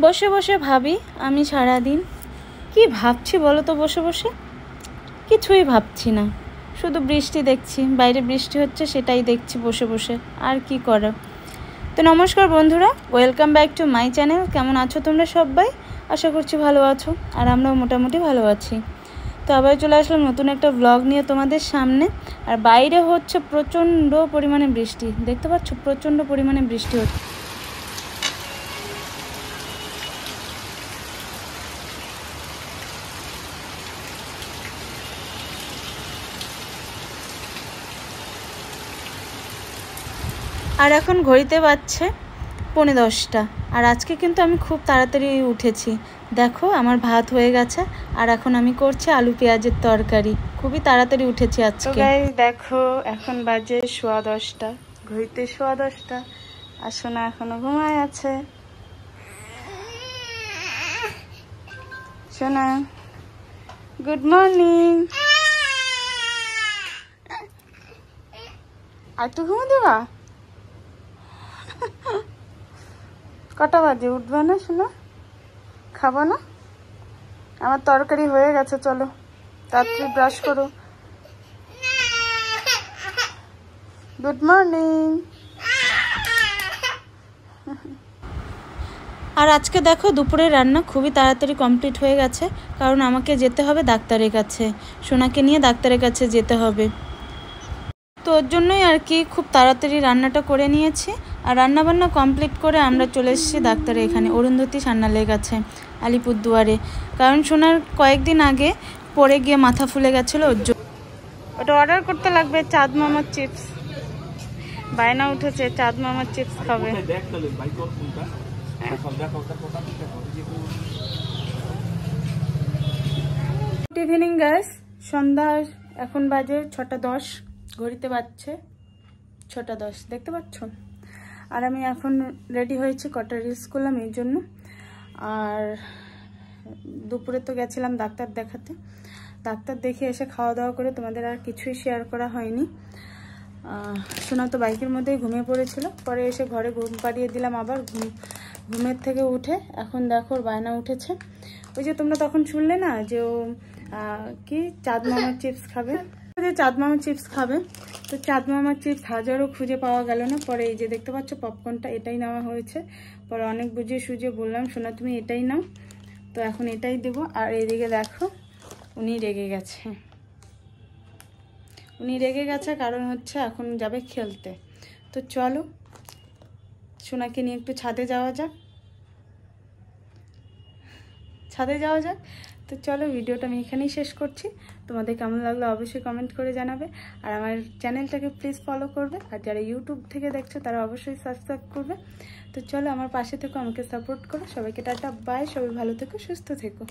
বসে বসে ভাবি আমি সারাদিন কি ভাবছি বলো তো। বসে বসে কিছুই ভাবছি না, শুধু বৃষ্টি দেখছি, বাইরে বৃষ্টি হচ্ছে সেটাই দেখছি বসে বসে, আর কি করা। তো নমস্কার বন্ধুরা, welcome back to my channel. কেমন আছো তোমরা সবাই? আশা করছি ভালো আছো, আর আমরাও মোটামুটি ভালো আছি। তো আবার চলে আসলাম নতুন একটা ব্লগ নিয়ে তোমাদের সামনে। আর বাইরে হচ্ছে প্রচণ্ড পরিমাণে বৃষ্টি, দেখতে পাচ্ছ প্রচণ্ড পরিমাণে বৃষ্টি হচ্ছে। আর এখন ঘড়িতে বাজছে 10:45, আর আজকে কিন্তু আমি খুব তাড়াতাড়ি উঠেছি। দেখো আমার ভাত হয়ে গেছে, আর এখন আমি করছি আলু পেঁয়াজের তরকারি। খুবই তাড়াতাড়ি উঠেছি আজকে। দেখো এখন বাজে 10:15, ঘড়িতে 10:15, আর সোনা এখনো ঘুমায় আছে। সোনা গুড মর্নিং। আর একটু ঘুমো দেবা? কটা বাজে? উঠবে না শোনা? খাবো না? আমার তরকারি হয়ে গেছে, চলো তাড়াতাড়ি ব্রাশ করো। Good morning. আর আজকে দেখো দুপুরে রান্না খুবই তাড়াতাড়ি কমপ্লিট হয়ে গেছে, কারণ আমাকে যেতে হবে ডাক্তারের কাছে, সোনাকে নিয়ে ডাক্তারের কাছে যেতে হবে। তো ওর জন্যই আর কি খুব তাড়াতাড়ি রান্নাটা করে নিয়েছি। আর রান্নাবান্না কমপ্লিট করে আমরা চলে এসেছি ডাক্তারের এখানে, অরুন্ধতী সান্যালের কাছে, আলিপুরদুয়ারে। কারণ সোনার কয়েকদিন আগে পড়ে গিয়ে মাথা ফুলে গেছিলো, ওর জন্য। ওটা অর্ডার করতে লাগবে, চাঁদ মামার চিপস। বায়না উঠেছে চাঁদ মামার চিপস খাবে। গুড ইভিনিং গাইস, সন্ধ্যার এখন বাজে 6:10, ঘড়িতে বাজছে 6:10, দেখতে পাচ্ছ। আর আমি এখন রেডি হয়েছি, কটা রিলস করলাম এই জন্য। আর দুপুরে তো গেছিলাম ডাক্তার দেখাতে, ডাক্তার দেখে এসে খাওয়া দাওয়া করে তোমাদের আর কিছুই শেয়ার করা হয়নি। সোনা তো বাইকের মধ্যেই ঘুমিয়ে পড়েছিল, পরে এসে ঘরে ঘুম পাড়িয়ে দিলাম। আবার ঘুমের থেকে উঠে এখন দেখো ওর বায়না উঠেছে। ওই যে তোমরা তখন শুনলে না যে ও কি চাঁদ মামার চিপস খাবে, চাঁদ মামার চিপস খাবে। তো চাঁদ মামার চিপস হাজারও খুঁজে পাওয়া গেল না। পরে এই যে দেখতে পাচ্ছ পপকর্নটা, এটাই নেওয়া হয়েছে। পরে অনেক বুঝিয়ে সুঝিয়ে বললাম সোনা তুমি এটাই নাও, তো এখন এটাই দেবো। আর এদিকে দেখো উনি রেগে গেছে, কারণ হচ্ছে এখন যাবে খেলতে। তো চলো সোনাকে নিয়ে একটু ছাদে যাওয়া যাক। তো চলো ভিডিওটা আমি এখানেই শেষ করছি। তোমাদের কেমন লাগলো অবশ্যই কমেন্ট করে জানাবে। আর আমার চ্যানেলটাকে প্লিজ ফলো করবে, আর যারা ইউটিউব থেকে দেখছো তারা অবশ্যই সাবস্ক্রাইব করবে। তো চলো আমার পাশে থেকো, আমাকে সাপোর্ট করো। সবাইকে টাটা বাই, সবাই ভালো থেকো, সুস্থ থেকো।